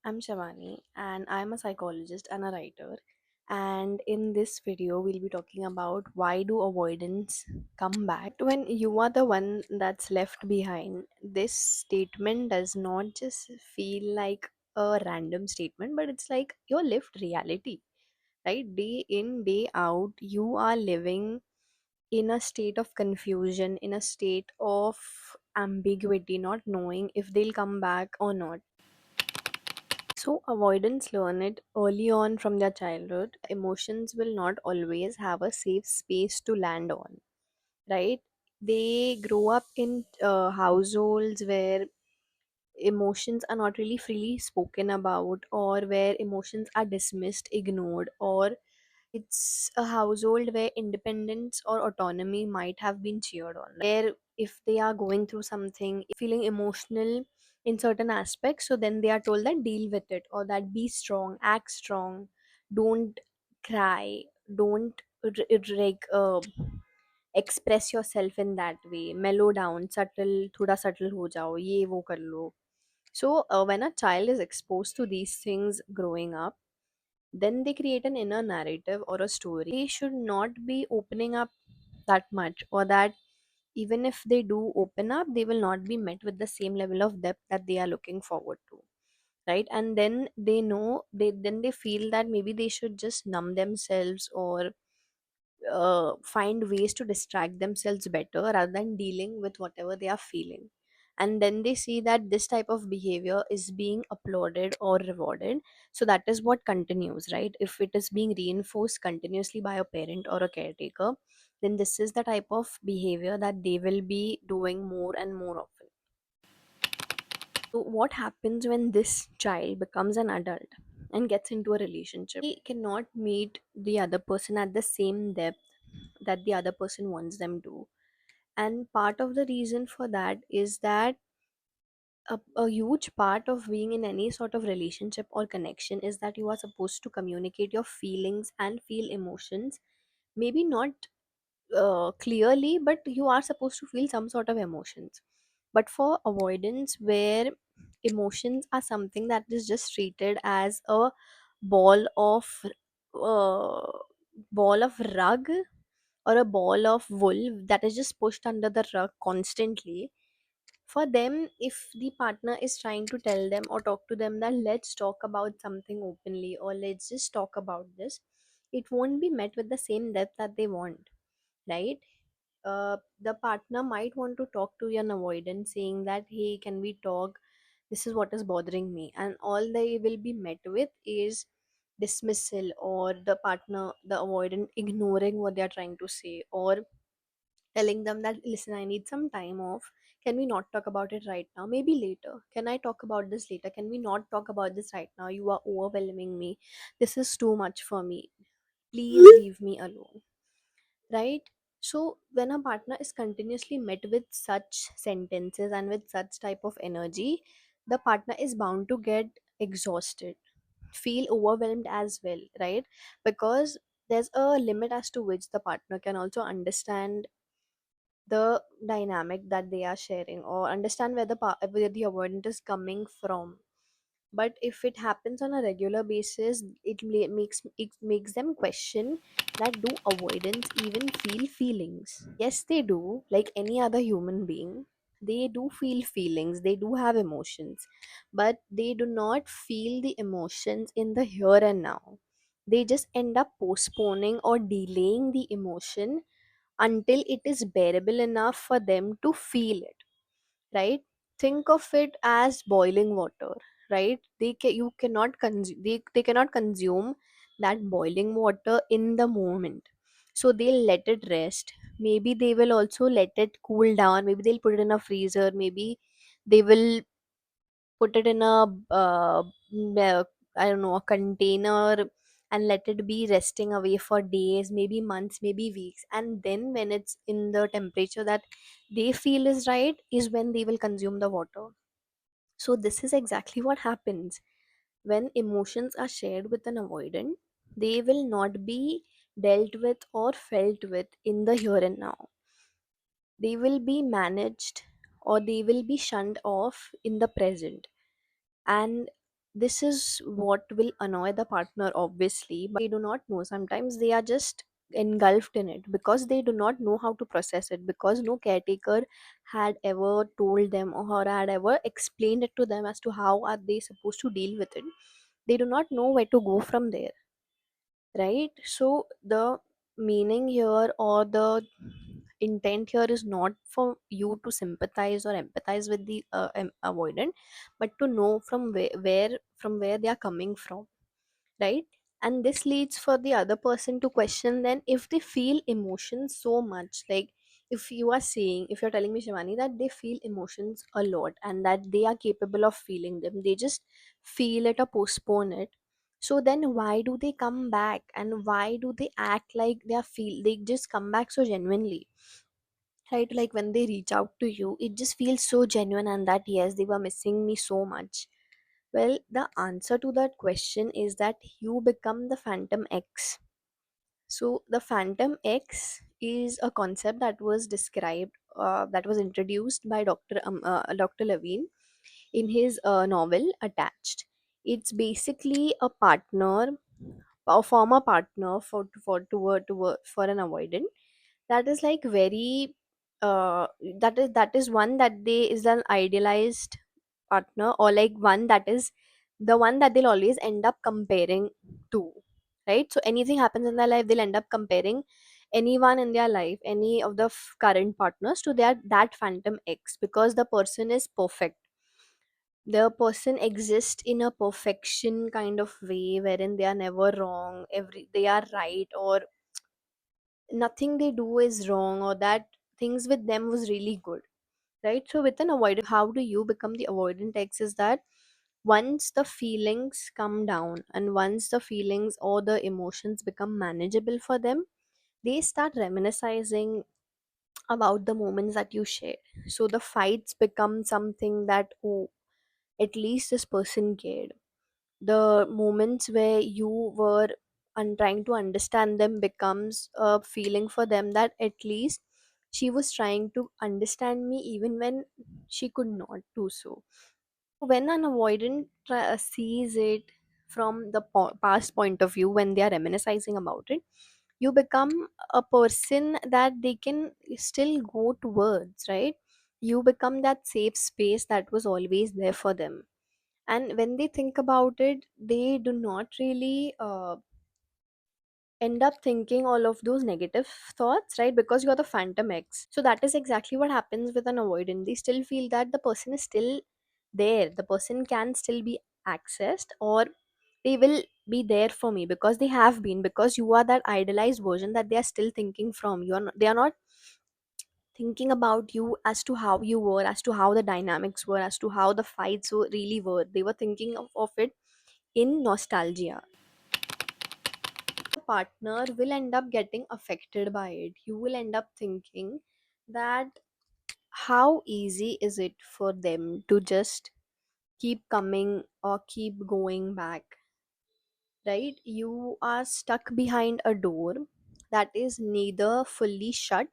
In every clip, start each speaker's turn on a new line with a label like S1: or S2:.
S1: I'm Shavani and I'm a psychologist and a writer. And in this video, we'll be talking about why do avoidance come back when you are the one that's left behind. This statement does not just feel like a random statement, but it's like your lived reality, right? Day in, day out, you are living in a state of confusion, in a state of ambiguity, not knowing if they'll come back or not. So, avoidants learn it early on from their childhood. Emotions will not always have a safe space to land on, right? They grow up in households where emotions are not really freely spoken about, or where emotions are dismissed, ignored, or it's a household where independence or autonomy might have been cheered on. Where if they are going through something, feeling emotional in certain aspects, so then they are told that deal with it, or that be strong, act strong, don't cry, don't like express yourself in that way, mellow down, subtle, thoda subtle ho jao, ye wo kar lo. So when a child is exposed to these things growing up, then they create an inner narrative or a story. They should not be opening up that much, or that even if they do open up, they will not be met with the same level of depth that they are looking forward to. Right. And then they know they feel that maybe they should just numb themselves, or find ways to distract themselves better rather than dealing with whatever they are feeling. And then they see that this type of behavior is being applauded or rewarded, so that is what continues, right? If it is being reinforced continuously by a parent or a caretaker, then this is the type of behavior that they will be doing more and more often. So what happens when this child becomes an adult and gets into a relationship? He cannot meet the other person at the same depth that the other person wants them to. And part of the reason for that is that a huge part of being in any sort of relationship or connection is that you are supposed to communicate your feelings and feel emotions. Maybe not clearly, but you are supposed to feel some sort of emotions. But for avoidance, where emotions are something that is just treated as a ball of uh, ball of rug, or a ball of wool that is just pushed under the rug constantly, for them, if the partner is trying to tell them or talk to them that let's talk about something openly, or let's just talk about this, it won't be met with the same depth that they want, right? The partner might want to talk to an avoidant saying that, hey, can we talk, this is what is bothering me, and all they will be met with is dismissal, or the partner, the avoidant, ignoring what they are trying to say, or telling them that, listen, I need some time off, can we not talk about it right now, maybe later, can I talk about this later, can we not talk about this right now, you are overwhelming me, this is too much for me, please leave me alone, right? So when a partner is continuously met with such sentences and with such type of energy, the partner is bound to get exhausted, feel overwhelmed as well, right? Because there's a limit as to which the partner can also understand the dynamic that they are sharing, or understand where the avoidant is coming from. But if it happens on a regular basis, it makes them question that, do avoidants even feel feelings? Yes, they do, like any other human being. They do feel feelings, they do have emotions, but they do not feel the emotions in the here and now. They just end up postponing or delaying the emotion until it is bearable enough for them to feel it, right? Think of it as boiling water, right? You cannot consume, they cannot consume that boiling water in the moment, so they'll let it rest. Maybe they will also let it cool down, maybe they'll put it in a freezer, maybe they will put it in a uh, I don't know, a container, and let it be resting away for days, maybe months, maybe weeks, and then when it's in the temperature that they feel is right, is when they will consume the water. So this is exactly what happens when emotions are shared with an avoidant. They will not be dealt with or felt with in the here and now. They will be managed, or they will be shunned off in the present. And This is what will annoy the partner, obviously, but they do not know. Sometimes they are just engulfed in it because they do not know how to process it, because no caretaker had ever told them or had ever explained it to them as to how are they supposed to deal with it. They do not know where to go from there, right? So the meaning here, or the intent here, is not for you to sympathize or empathize with the avoidant, but to know from where they are coming from, right? And this leads for the other person to question then if they feel emotions so much. Like, if you're telling me, Shivani, that they feel emotions a lot and that they are capable of feeling them, they just feel it or postpone it. So then why do they come back, and why do they act like they just come back so genuinely, right? Like when they reach out to you, it just feels so genuine, and that yes, they were missing me so much. Well, the answer to that question is that you become the Phantom X. So, the Phantom X is a concept that was introduced by Dr. Levine in his novel Attached. It's basically a former partner for an avoidant, that is like very uh that is one that they is an idealized partner, or like one that is the one that they'll always end up comparing to, right? So anything happens in their life, they'll end up comparing anyone in their life, any of the current partners, to their that Phantom X, because the person is perfect. The person exists in a perfection kind of way, wherein they are never wrong, they are right, or nothing they do is wrong, or that things with them was really good, right? So with an avoidant, how do you become the avoidant X, is that once the feelings come down, and once the feelings or the emotions become manageable for them, they start reminiscing about the moments that you share. So the fights become something that, oh, at least this person cared. The moments where you were trying to understand them becomes a feeling for them that at least she was trying to understand me even when she could not do so. When an avoidant sees it from the past point of view, when they are reminiscing about it, you become a person that they can still go towards, right? You become that safe space that was always there for them. And when they think about it, they do not really end up thinking all of those negative thoughts, right? Because you're the Phantom X. So that is exactly what happens with an avoidant. They still feel that the person is still there, the person can still be accessed, or they will be there for me, because they have been, because you are that idealized version that they are still thinking from. They are not thinking about you as to how you were, as to how the dynamics were, as to how the fights really were. They were thinking of it in nostalgia. The partner will end up getting affected by it. You will end up thinking that how easy is it for them to just keep coming or keep going back, right? You are stuck behind a door that is neither fully shut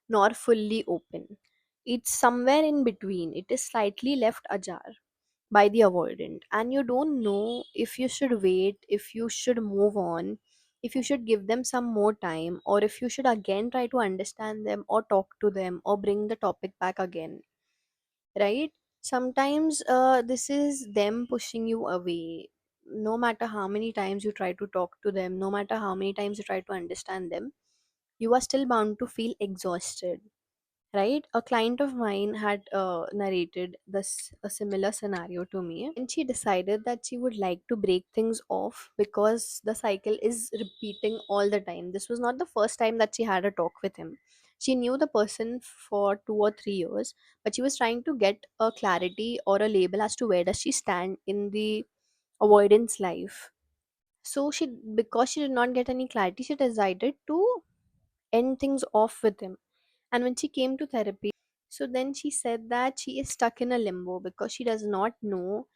S1: nor fully open. It's somewhere in between, it is slightly left ajar by the avoidant, and you don't know if you should wait, if you should move on, if you should give them some more time, or if you should again try to understand them or talk to them or bring the topic back again, right? Sometimes this is them pushing you away. No matter how many times you try to talk to them, no matter how many times you try to understand them, you are still bound to feel exhausted, right? A client of mine had narrated a similar scenario to me, and she decided that she would like to break things off because the cycle is repeating all the time. This was not the first time that she had a talk with him. She knew the person for 2 or 3 years, but she was trying to get a clarity or a label as to where does she stand in the avoidance life. So she, because she did not get any clarity, she decided to end things off with him. And when she came to therapy, so then she said that she is stuck in a limbo because she does not know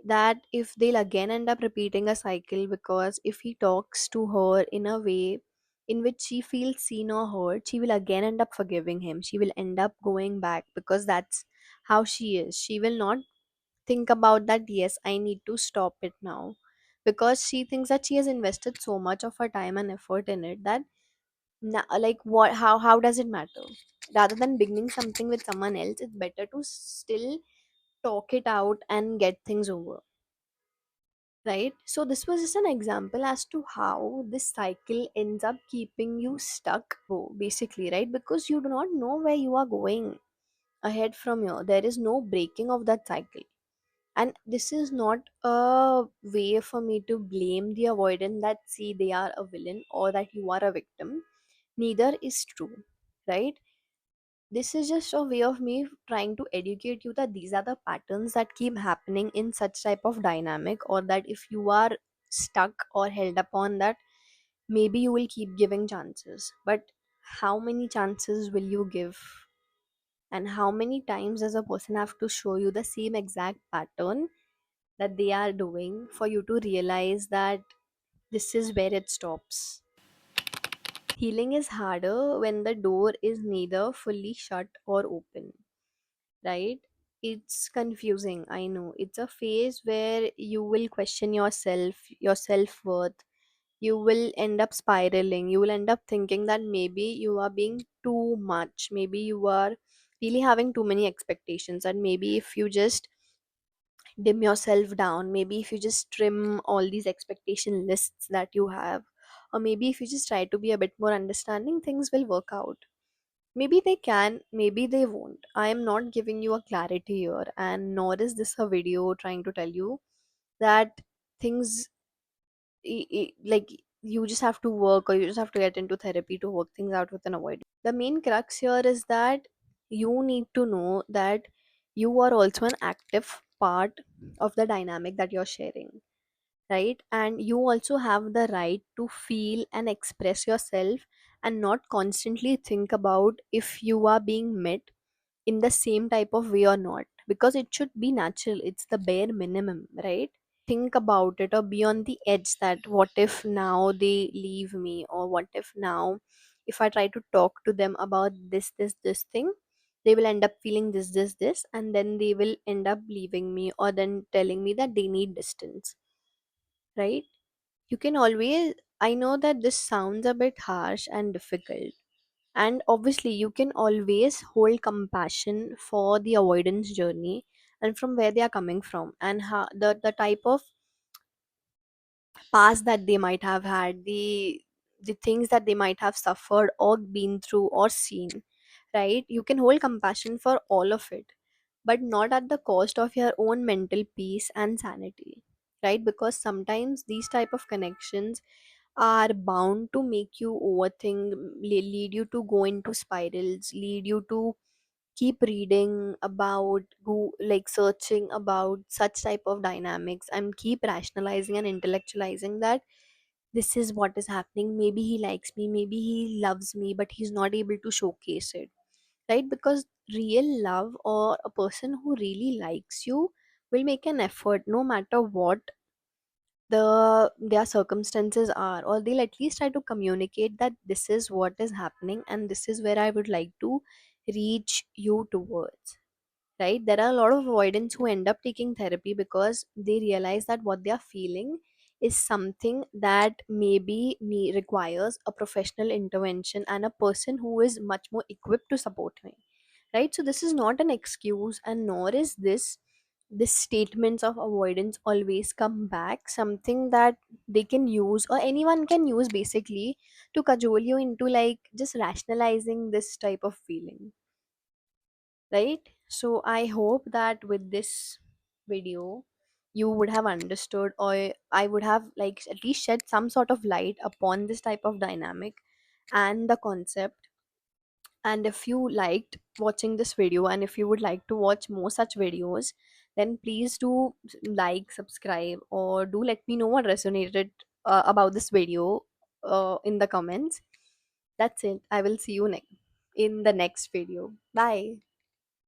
S1: that if they'll again end up repeating a cycle, because if he talks to her in a way in which she feels seen or heard, she will again end up forgiving him. She will end up going back because that's how she is. She will not think about that, yes, I need to stop it now, because she thinks that she has invested so much of her time and effort in it that like what, how does it matter? Rather than beginning something with someone else, it's better to still talk it out and get things over, right? So this was just an example as to how this cycle ends up keeping you stuck, basically, right? Because you do not know where you are going ahead from here. There is no breaking of that cycle. And this is not a way for me to blame the avoidant that see they are a villain or that you are a victim. Neither is true, right? This is just a way of me trying to educate you that these are the patterns that keep happening in such type of dynamic, or that if you are stuck or held upon that, maybe you will keep giving chances, but how many chances will you give, and how many times does a person have to show you the same exact pattern that they are doing for you to realize that this is where it stops? Healing is harder when the door is neither fully shut or open, right? It's confusing, I know. It's a phase where you will question yourself, your self-worth. You will end up spiraling. You will end up thinking that maybe you are being too much. Maybe you are really having too many expectations. And maybe if you just dim yourself down, maybe if you just trim all these expectation lists that you have, or maybe if you just try to be a bit more understanding, things will work out. Maybe they can, maybe they won't. I am not giving you a clarity here, and nor is this a video trying to tell you that things like you just have to work, or you just have to get into therapy to work things out with an avoidance. The main crux here is that you need to know that you are also an active part of the dynamic that you're sharing, right? And you also have the right to feel and express yourself, and not constantly think about if you are being met in the same type of way or not, because it should be natural. It's the bare minimum, right? Think about it, or be on the edge that what if now they leave me, or what if now if I try to talk to them about this thing, they will end up feeling this, and then they will end up leaving me, or then telling me that they need distance, right? You can always, I know that this sounds a bit harsh and difficult, and obviously you can always hold compassion for the avoidance journey, and from where they are coming from, and how the type of past that they might have had, the things that they might have suffered or been through or seen, right? You can hold compassion for all of it, but not at the cost of your own mental peace and sanity, right? Because sometimes these type of connections are bound to make you overthink, lead you to go into spirals, lead you to keep reading about who, like searching about such type of dynamics, and keep rationalizing and intellectualizing that this is what is happening. Maybe he likes me, maybe he loves me, but he's not able to showcase it, right? Because real love, or a person who really likes you, will make an effort no matter what their circumstances are, or they'll at least try to communicate that this is what is happening and this is where I would like to reach you towards, right? There are a lot of avoidants who end up taking therapy because they realize that what they are feeling is something that maybe requires a professional intervention and a person who is much more equipped to support me, right? So this is not an excuse, and nor is this statements of avoidance always come back something that they can use, or anyone can use, basically, to cajole you into like just rationalizing this type of feeling, right? So I hope that with this video you would have understood, or I would have like at least shed some sort of light upon this type of dynamic and the concept. And if you liked watching this video, and if you would like to watch more such videos, then please do like, subscribe, or do let me know what resonated about this video in the comments. That's it. I will see you in the next video. Bye.